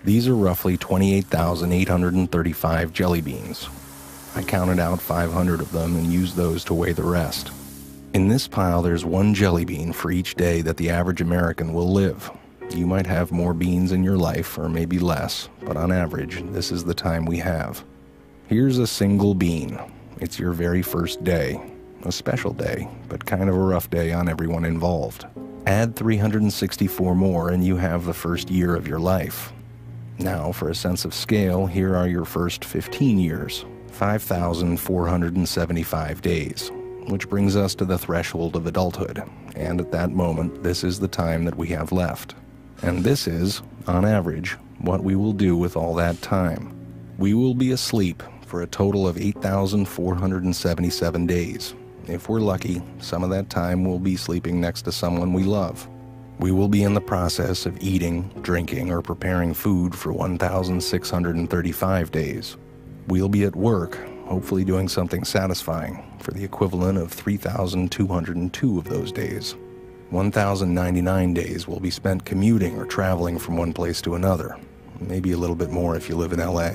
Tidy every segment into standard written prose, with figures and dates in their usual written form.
These are roughly 28,835 jelly beans. I counted out 500 of them and used those to weigh the rest. In this pile, there's one jelly bean for each day that the average American will live. You might have more beans in your life, or maybe less, but on average, this is the time we have. Here's a single bean. It's your very first day. A special day, but kind of a rough day on everyone involved. Add 364 more and you have the first year of your life. Now, for a sense of scale, here are your first 15 years, 5,475 days. Which brings us to the threshold of adulthood, and at that moment, this is the time that we have left. And this is, on average, what we will do with all that time. We will be asleep for a total of 8,477 days. If we're lucky, some of that time we'll be sleeping next to someone we love. We will be in the process of eating, drinking, or preparing food for 1,635 days. We'll be at work, hopefully doing something satisfying, for the equivalent of 3,202 of those days. 1,099 days will be spent commuting or traveling from one place to another, maybe a little bit more if you live in LA.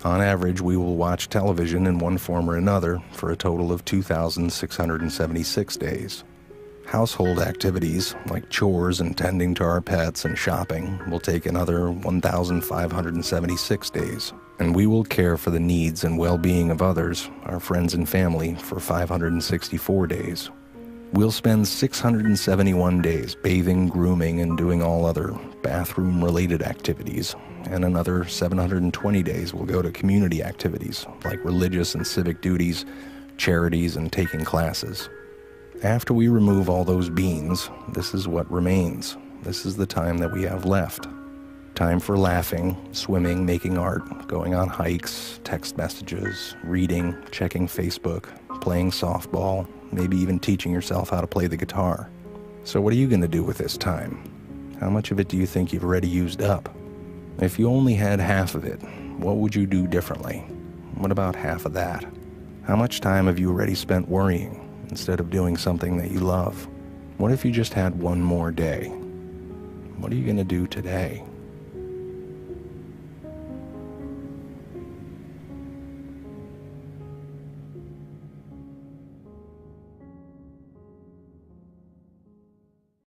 On average, we will watch television in one form or another for a total of 2,676 days. Household activities, like chores and tending to our pets and shopping, will take another 1,576 days. And we will care for the needs and well-being of others, our friends and family, for 564 days. We'll spend 671 days bathing, grooming, and doing all other bathroom-related activities, and another 720 days will go to community activities, like religious and civic duties, charities, and taking classes. After we remove all those beans, this is what remains. This is the time that we have left. Time for laughing, swimming, making art, going on hikes, text messages, reading, checking Facebook, playing softball, maybe even teaching yourself how to play the guitar. So what are you going to do with this time? How much of it do you think you've already used up? If you only had half of it, what would you do differently? What about half of that? How much time have you already spent worrying instead of doing something that you love? What if you just had one more day? What are you going to do today?